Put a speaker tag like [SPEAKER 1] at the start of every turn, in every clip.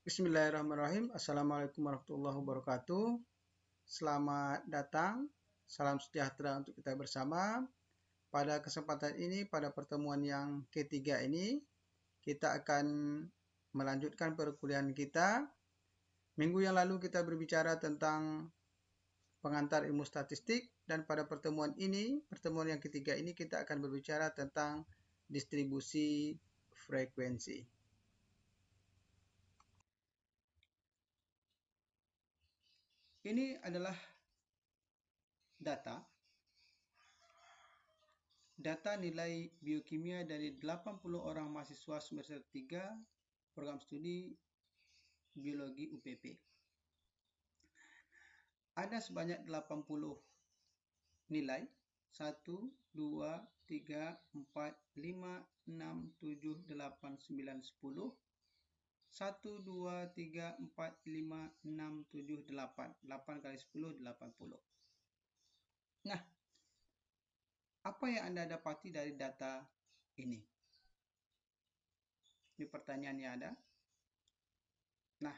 [SPEAKER 1] Bismillahirrahmanirrahim. Assalamualaikum warahmatullahi wabarakatuh. Selamat datang. Salam sejahtera untuk kita bersama. Pada kesempatan ini, pada pertemuan yang ketiga ini, kita akan melanjutkan perkuliahan kita. Minggu yang lalu kita berbicara tentang pengantar ilmu statistik, dan pada pertemuan ini, pertemuan yang ketiga ini, kita akan berbicara tentang distribusi frekuensi. Ini adalah data nilai biokimia dari 80 orang mahasiswa semester 3 program studi biologi UPP. Ada sebanyak 80 nilai, 1, 2, 3, 4, 5, 6, 7, 8, 9, 10. 1, 2, 3, 4, 5, 6, 7, 8. 8 kali 10, 80. Nah, apa yang Anda dapati dari data ini? Ini pertanyaannya ada. Nah,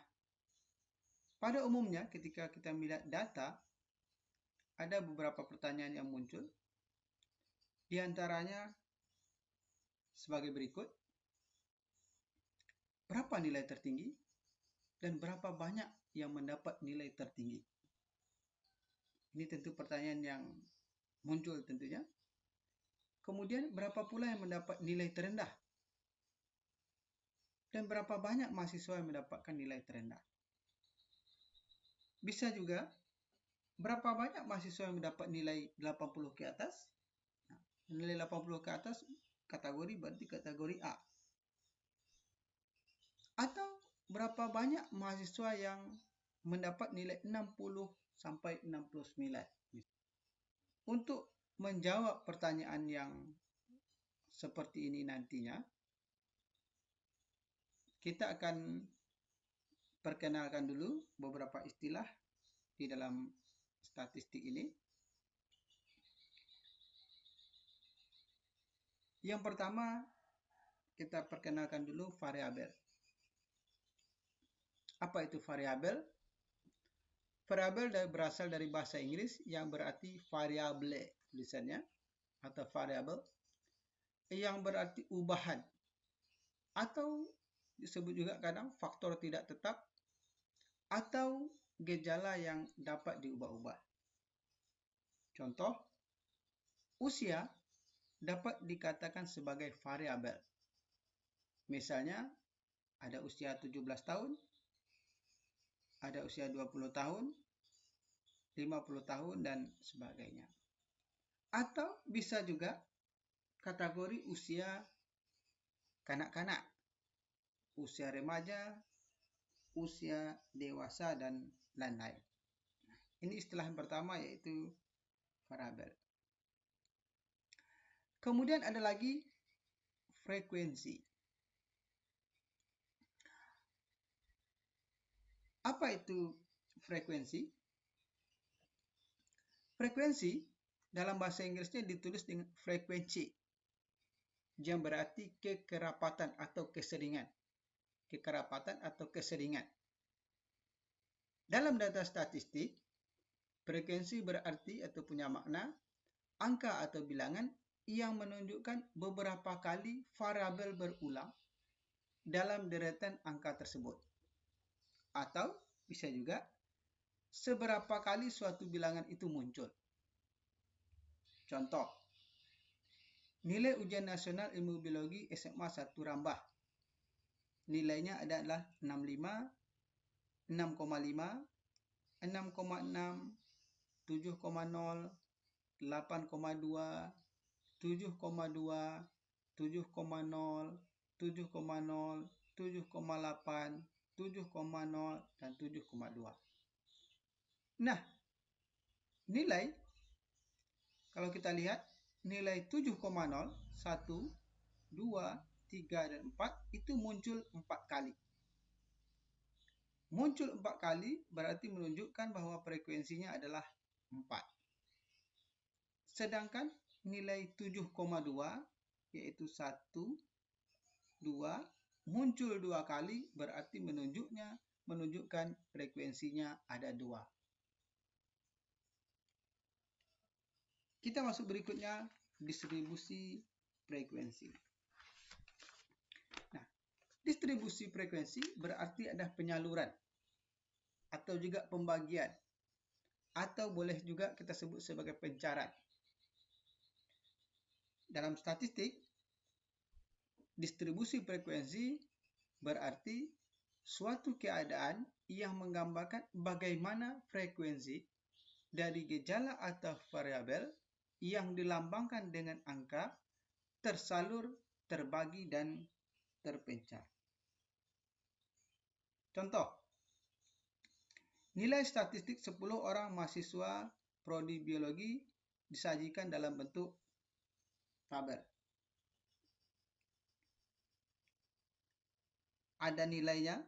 [SPEAKER 1] pada umumnya ketika kita melihat data, ada beberapa pertanyaan yang muncul. Di antaranya sebagai berikut. Berapa nilai tertinggi dan berapa banyak yang mendapat nilai tertinggi? Ini tentu pertanyaan yang muncul tentunya. Kemudian berapa pula yang mendapat nilai terendah? Dan berapa banyak mahasiswa yang mendapatkan nilai terendah? Bisa juga, berapa banyak mahasiswa yang mendapat nilai 80 ke atas? Nah, nilai 80 ke atas kategori berarti kategori A. Atau berapa banyak mahasiswa yang mendapat nilai 60 sampai 69? Untuk menjawab pertanyaan yang seperti ini nantinya, kita akan perkenalkan dulu beberapa istilah di dalam statistik ini. Yang pertama, kita perkenalkan dulu variabel. Apa itu variabel? Variabel berasal dari bahasa Inggris yang berarti variable tulisannya, atau variable, yang berarti ubahan, atau disebut juga kadang faktor tidak tetap, atau gejala yang dapat diubah-ubah. Contoh, usia dapat dikatakan sebagai variabel. Misalnya, ada usia 17 tahun, ada usia 20 tahun, 50 tahun, dan sebagainya. Atau bisa juga kategori usia kanak-kanak, usia remaja, usia dewasa, dan lain-lain. Ini istilah yang pertama, yaitu variabel. Kemudian ada lagi frekuensi. Apa itu frekuensi? Frekuensi dalam bahasa Inggrisnya ditulis dengan frekuensi, yang berarti kekerapatan atau keseringan. Kekerapatan atau keseringan. Dalam data statistik, frekuensi berarti atau punya makna angka atau bilangan yang menunjukkan beberapa kali variabel berulang dalam deretan angka tersebut. Atau bisa juga seberapa kali suatu bilangan itu muncul. Contoh, nilai ujian nasional ilmu biologi SMA 1 Rambah. Nilainya adalah 65, 6,5, 6,6, 7,0, 8,2, 7,2, 7,0, 7,0, 7,8, 7,0, dan 7,2. Nah, nilai, kalau kita lihat, nilai 7,0, 1, 2, 3, dan 4 itu muncul 4 kali. Muncul 4 kali berarti menunjukkan bahwa frekuensinya adalah 4. Sedangkan nilai 7,2 yaitu 1, 2, muncul 2 kali berarti menunjukkan frekuensinya ada 2. Kita masuk berikutnya, distribusi frekuensi. Nah, distribusi frekuensi berarti ada penyaluran atau juga pembagian, atau boleh juga kita sebut sebagai pencarahan. Dalam statistik, distribusi frekuensi berarti suatu keadaan yang menggambarkan bagaimana frekuensi dari gejala atau variabel yang dilambangkan dengan angka tersalur, terbagi, dan terpencar. Contoh, nilai statistik 10 orang mahasiswa prodi biologi disajikan dalam bentuk tabel. Ada nilainya,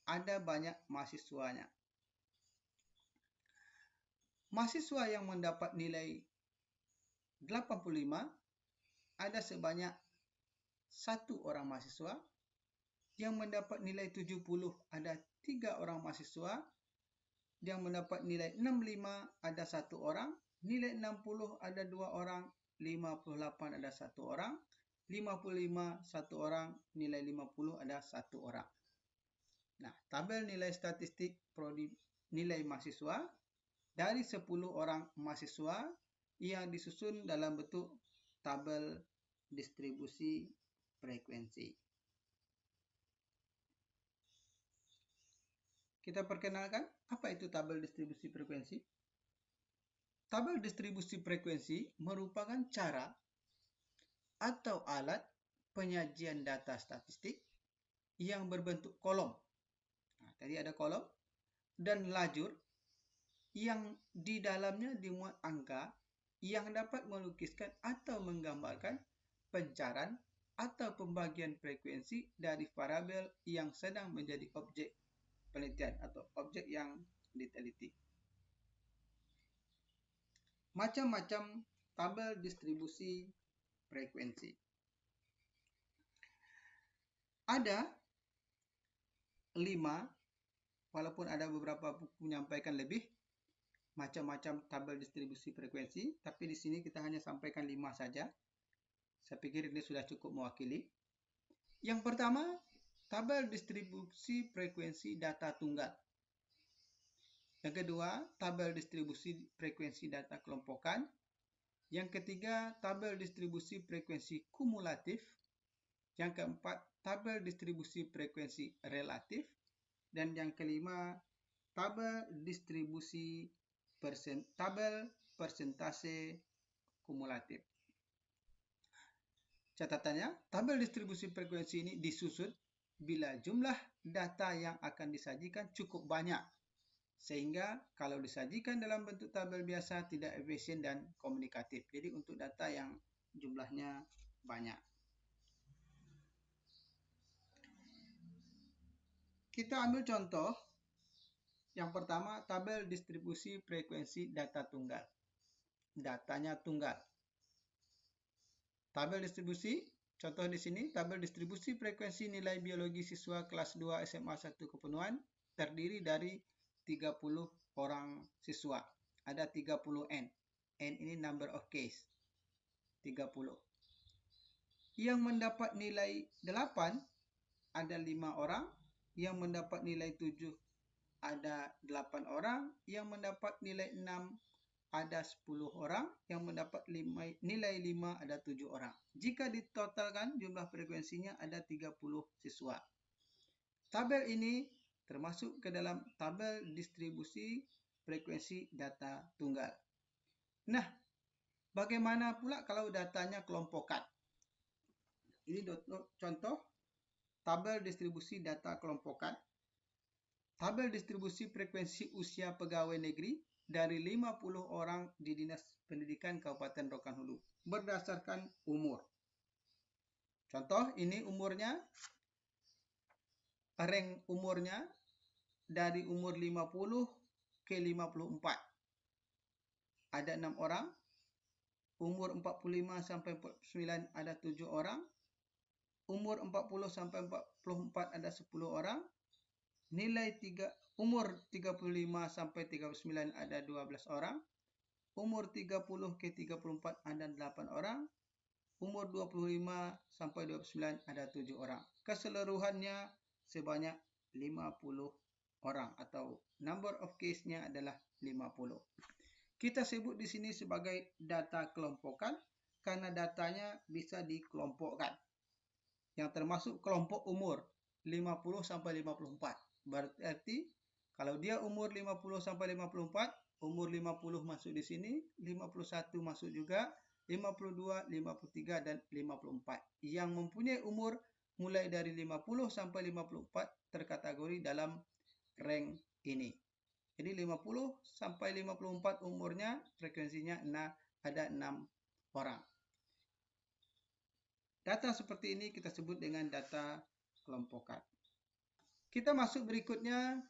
[SPEAKER 1] ada banyak mahasiswanya. Mahasiswa yang mendapat nilai 85 ada sebanyak 1 orang mahasiswa. Yang mendapat nilai 70 ada 3 orang mahasiswa. Yang mendapat nilai 65 ada 1 orang. Nilai 60 ada 2 orang. 58 ada 1 orang. 55 1 orang. Nilai 50 ada 1 orang. Nah, tabel nilai statistik prodi nilai mahasiswa dari 10 orang mahasiswa yang disusun dalam bentuk tabel distribusi frekuensi. Kita perkenalkan, apa itu tabel distribusi frekuensi? Tabel distribusi frekuensi merupakan cara atau alat penyajian data statistik yang berbentuk kolom. Nah, tadi ada kolom dan lajur yang di dalamnya dimuat angka yang dapat melukiskan atau menggambarkan pencarahan atau pembagian frekuensi dari variabel yang sedang menjadi objek penelitian atau objek yang diteliti. Macam-macam tabel distribusi frekuensi. Ada 5, walaupun ada beberapa buku menyampaikan lebih, macam-macam tabel distribusi frekuensi, tapi di sini kita hanya sampaikan 5 saja. Saya pikir ini sudah cukup mewakili. Yang pertama, tabel distribusi frekuensi data tunggal. Yang kedua, tabel distribusi frekuensi data kelompokan. Yang ketiga, tabel distribusi frekuensi kumulatif. Yang keempat, tabel distribusi frekuensi relatif. Dan yang kelima, tabel distribusi tabel persentase kumulatif. Catatannya, tabel distribusi frekuensi ini disusun bila jumlah data yang akan disajikan cukup banyak. Sehingga kalau disajikan dalam bentuk tabel biasa tidak efisien dan komunikatif. Jadi untuk data yang jumlahnya banyak. Kita ambil contoh. Yang pertama, tabel distribusi frekuensi data tunggal. Datanya tunggal. Tabel distribusi, contoh di sini, tabel distribusi frekuensi nilai biologi siswa kelas 2 SMA 1 Kepenuhan terdiri dari 30 orang siswa. Ada 30 N. N ini number of case. 30. Yang mendapat nilai 8 ada 5 orang. Yang mendapat nilai 7 ada 8 orang. Yang mendapat nilai 6 ada 10 orang. Yang mendapat nilai 5 ada 7 orang. Jika ditotalkan jumlah frekuensinya ada 30 siswa. Tabel ini termasuk ke dalam tabel distribusi frekuensi data tunggal. Nah, bagaimana pula kalau datanya kelompokan? Ini contoh tabel distribusi data kelompokan. Tabel distribusi frekuensi usia pegawai negeri dari 50 orang di Dinas Pendidikan Kabupaten Rokan Hulu berdasarkan umur. Contoh, ini umurnya, rank umurnya dari umur 50 ke 54. Ada 6 orang. Umur 45 sampai 49 ada 7 orang. umur 40 sampai 44 ada 10 orang. Nilai umur 35 sampai 39 ada 12 orang. Umur 30 ke 34 ada 8 orang. Umur 25 sampai 29 ada 7 orang. Keseluruhannya sebanyak 50 orang atau number of case-nya adalah 50. Kita sebut di sini sebagai data kelompokan karena datanya bisa dikelompokkan. Yang termasuk kelompok umur 50 sampai 54. Berarti kalau dia umur 50 sampai 54, umur 50 masuk di sini, 51 masuk juga, 52, 53 dan 54. Yang mempunyai umur mulai dari 50 sampai 54 terkategori dalam rank ini. Jadi 50 sampai 54 umurnya, frekuensinya ada 6 orang. Data seperti ini kita sebut dengan data kelompokan. Kita masuk berikutnya,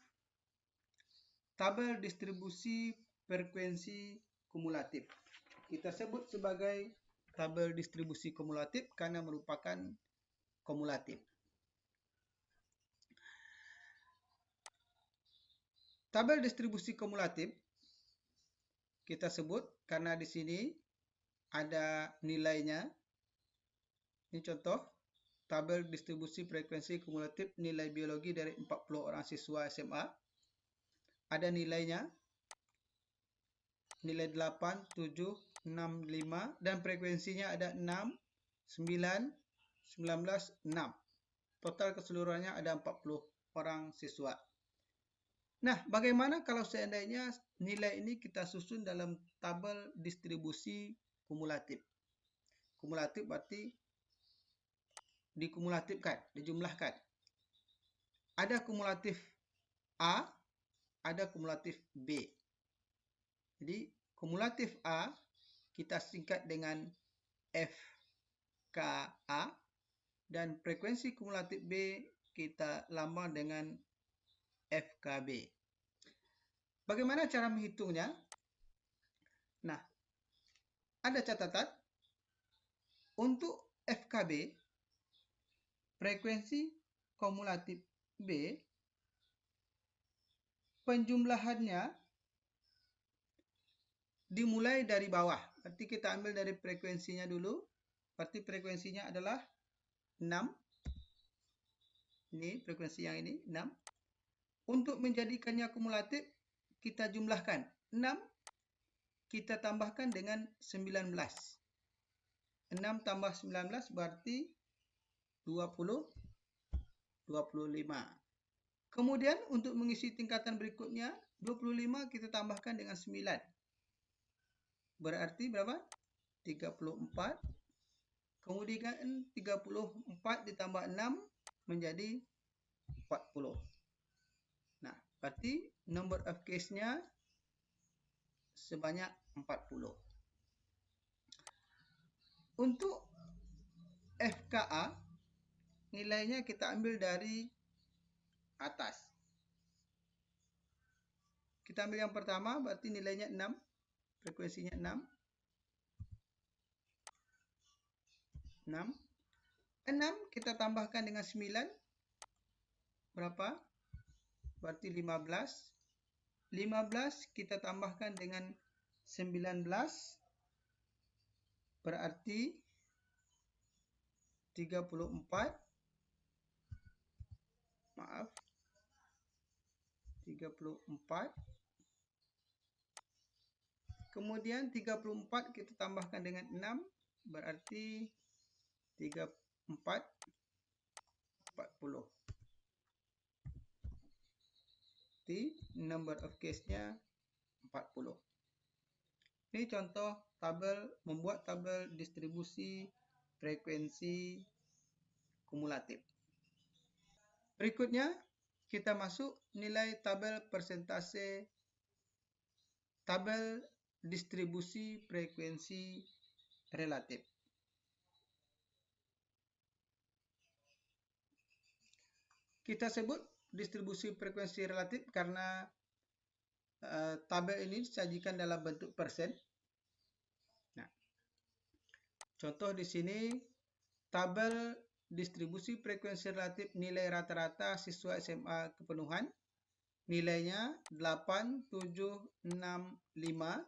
[SPEAKER 1] tabel distribusi frekuensi kumulatif. Kita sebut sebagai tabel distribusi kumulatif karena merupakan kumulatif. Tabel distribusi kumulatif kita sebut karena di sini ada nilainya. Ini contoh tabel distribusi frekuensi kumulatif nilai biologi dari 40 orang siswa SMA. Ada nilainya. Nilai 8, 7, 6, 5 dan frekuensinya ada 6, 9, 19, 6. Total keseluruhannya ada 40 orang siswa. Nah, bagaimana kalau seandainya nilai ini kita susun dalam tabel distribusi kumulatif? Kumulatif berarti dikumulatifkan, dijumlahkan. Ada kumulatif A, ada kumulatif B. Jadi, kumulatif A kita singkat dengan FKA dan frekuensi kumulatif B kita lambang dengan FKB. Bagaimana cara menghitungnya? Nah, ada catatan. Untuk FKB, frekuensi kumulatif B, penjumlahannya dimulai dari bawah. Berarti kita ambil dari frekuensinya dulu. Berarti frekuensinya adalah 6. Ini frekuensi yang ini, 6. Untuk menjadikannya kumulatif, kita jumlahkan 6, kita tambahkan dengan 19. 6 tambah 19 berarti 20, 25. Kemudian untuk mengisi tingkatan berikutnya, 25 kita tambahkan dengan 9. Berarti berapa? 34. Kemudian 34 ditambah 6 menjadi 40. Nah, berarti number of case-nya sebanyak 40. Untuk FKA, nilainya kita ambil dari atas. Kita ambil yang pertama, berarti nilainya 6. Frekuensinya 6. 6 kita tambahkan dengan 9. Berapa? Berarti 15. 15 kita tambahkan dengan 19. Berarti 34. Maaf. 34. Kemudian 34 kita tambahkan dengan 6. Berarti 34, 40. Jadi number of case-nya 40. Ini contoh membuat tabel distribusi frekuensi kumulatif. Berikutnya kita masuk nilai tabel persentase tabel distribusi frekuensi relatif. Kita sebut distribusi frekuensi relatif karena tabel ini disajikan dalam bentuk persen. Nah, contoh di sini tabel distribusi frekuensi relatif nilai rata-rata siswa SMA kepenuhan. Nilainya 8765.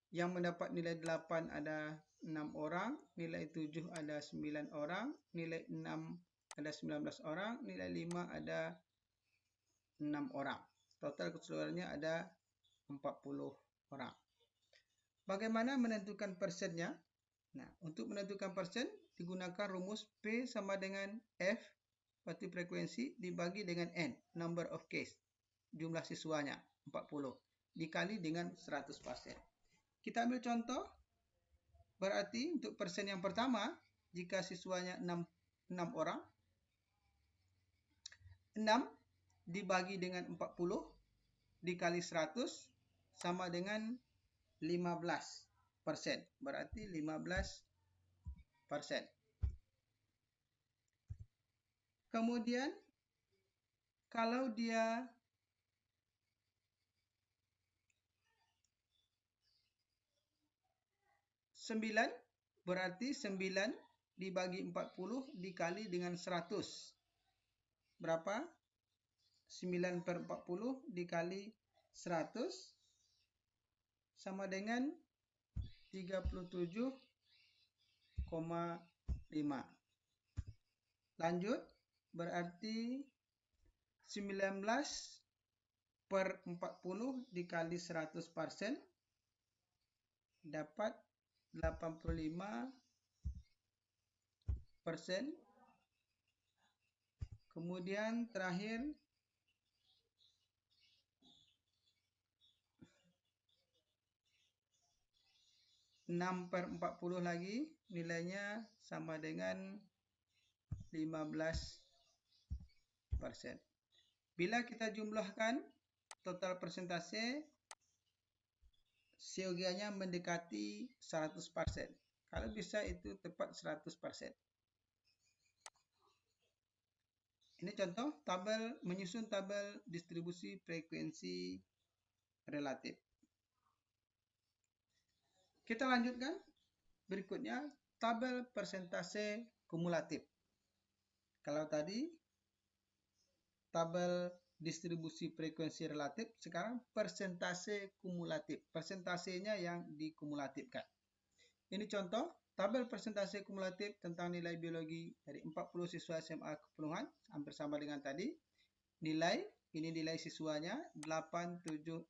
[SPEAKER 1] Yang mendapat nilai 8 ada 6 orang, nilai 7 ada 9 orang, nilai 6 ada 19 orang, nilai 5 ada 6 orang. Total keseluruhannya ada 40 orang. Bagaimana menentukan persennya? Nah, untuk menentukan persen digunakan rumus P sama dengan F, berarti frekuensi, dibagi dengan N, number of case, jumlah siswanya, 40, dikali dengan 100%. Kita ambil contoh, berarti untuk persen yang pertama, jika siswanya 6 orang, 6 dibagi dengan 40 dikali 100 sama dengan 15%. Berarti 15%. Kemudian, kalau dia Sembilan, berarti 9 dibagi 40 dikali dengan 100. Berapa? 9 per 40 dikali 100 sama dengan 37,5. Lanjut, berarti 19 per 40 dikali 100% dapat 85%. Kemudian terakhir 6 per 40 lagi, nilainya sama dengan 15%. Bila kita jumlahkan total persentase, siogianya mendekati 100%. Kalau bisa itu tepat 100%. Ini contoh tabel menyusun tabel distribusi frekuensi relatif. Kita lanjutkan. Berikutnya, tabel persentase kumulatif. Kalau tadi tabel distribusi frekuensi relatif, sekarang persentase kumulatif. Persentasenya yang dikumulatifkan. Ini contoh tabel persentase kumulatif tentang nilai biologi dari 40 siswa SMA kepenuhan, hampir sama dengan tadi. Nilai, ini nilai siswanya 8765.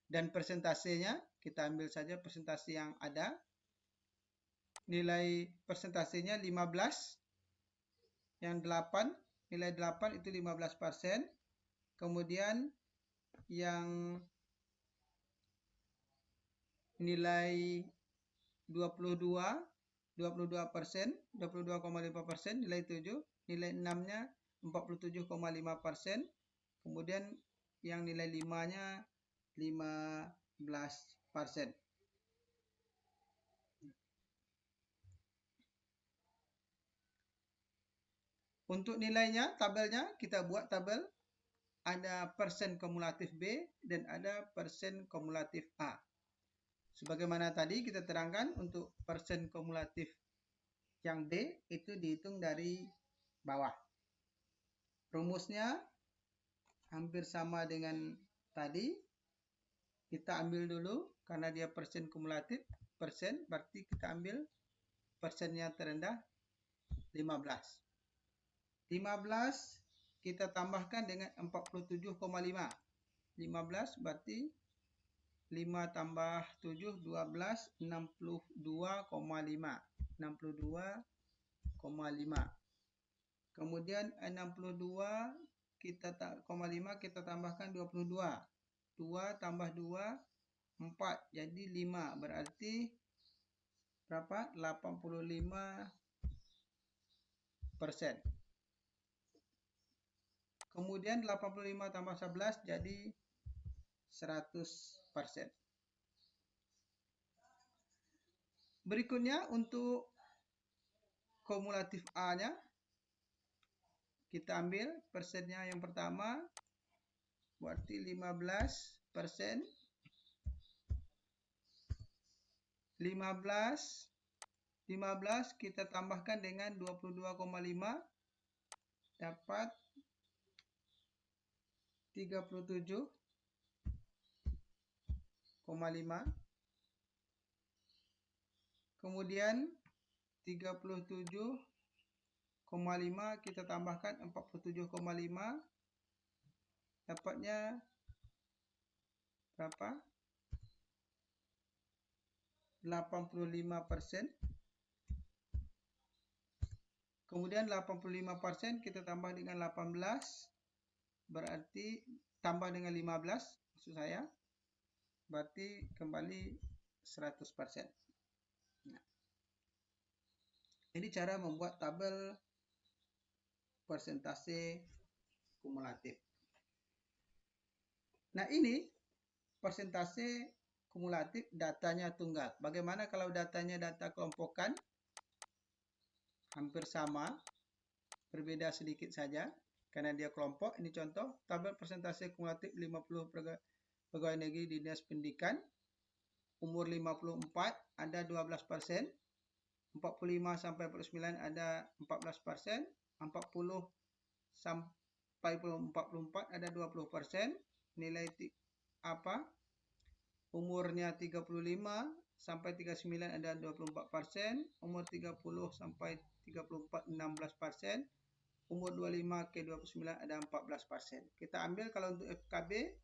[SPEAKER 1] Dan persentasenya, kita ambil saja persentase yang ada. Nilai persentasenya 15. Yang 8, nilai 8 itu 15%. Kemudian yang nilai 22%, 22,5%, nilai 7. Nilai 6-nya 47,5%. Kemudian yang nilai 5-nya 15%. Untuk nilainya, tabelnya, kita buat tabel. Ada persen kumulatif B dan ada persen kumulatif A. Sebagaimana tadi kita terangkan, untuk persen kumulatif yang B itu dihitung dari bawah. Rumusnya hampir sama dengan tadi. Kita ambil dulu, karena dia persen kumulatif, persen, berarti kita ambil persennya terendah 15. 15 kita tambahkan dengan 47,5. 15 berarti 5 tambah 7, 12, 62,5. 62,5. Kemudian 62 kita tambahkan 22. 2 tambah 2, 4. Jadi 5. Berarti berapa? 85%. Kemudian 85 tambah 11 jadi 100%. Berikutnya untuk kumulatif A-nya, kita ambil persennya yang pertama, berarti 15%. 15 15 kita tambahkan dengan 22,5 dapat 37,5. Kemudian 37,5 kita tambahkan 47,5 dapatnya berapa? 85%. Kemudian 85% kita tambah dengan 18 berarti tambah dengan 15 maksud saya berarti kembali 100%. Nah, ini cara membuat tabel persentase kumulatif. Nah, ini persentase kumulatif datanya tunggal. Bagaimana kalau datanya data kelompokan? Hampir sama, berbeda sedikit saja karena dia kelompok. Ini contoh tabel persentase kumulatif 50 pegawai negeri di Dinas Pendidikan. Umur 54 ada 12%, 45 sampai 49 ada 14%, 40 sampai 44 ada 20%. Nilai umurnya 35 sampai 39 ada 24%, umur 30 sampai 34 16%, umur 25 ke 29 ada 14%. Kita ambil kalau untuk FKB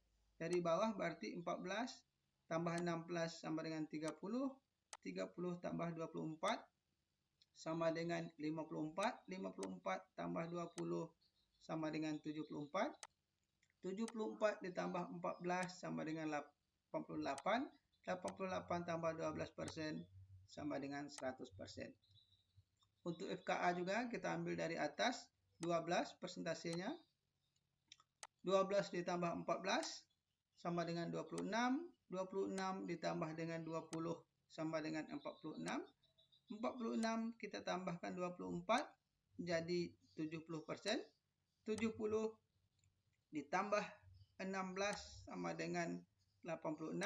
[SPEAKER 1] dari bawah berarti 14 tambah 16 sama dengan 30, 30 tambah 24 sama dengan 54, 54 tambah 20 sama dengan 74, 74 ditambah 14 sama dengan 88, 88 tambah 12% sama dengan 100%. Untuk FKA juga kita ambil dari atas 12 persentasenya. 12 ditambah 14 sama dengan 26, 26 ditambah dengan 20 sama dengan 46, 46 kita tambahkan 24 jadi 70%, 70 ditambah 16 sama dengan 86,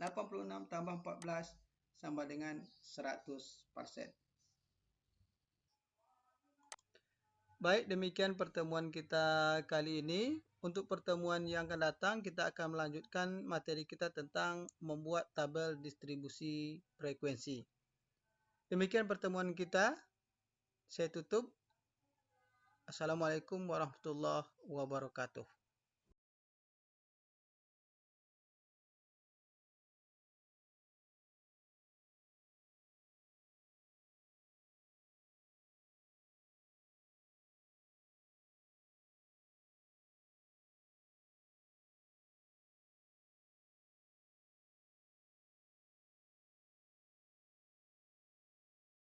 [SPEAKER 1] 86 tambah 14 sama dengan 100%. Baik, demikian pertemuan kita kali ini. Untuk pertemuan yang akan datang, kita akan melanjutkan materi kita tentang membuat tabel distribusi frekuensi. Demikian pertemuan kita. Saya tutup. Assalamualaikum warahmatullahi wabarakatuh.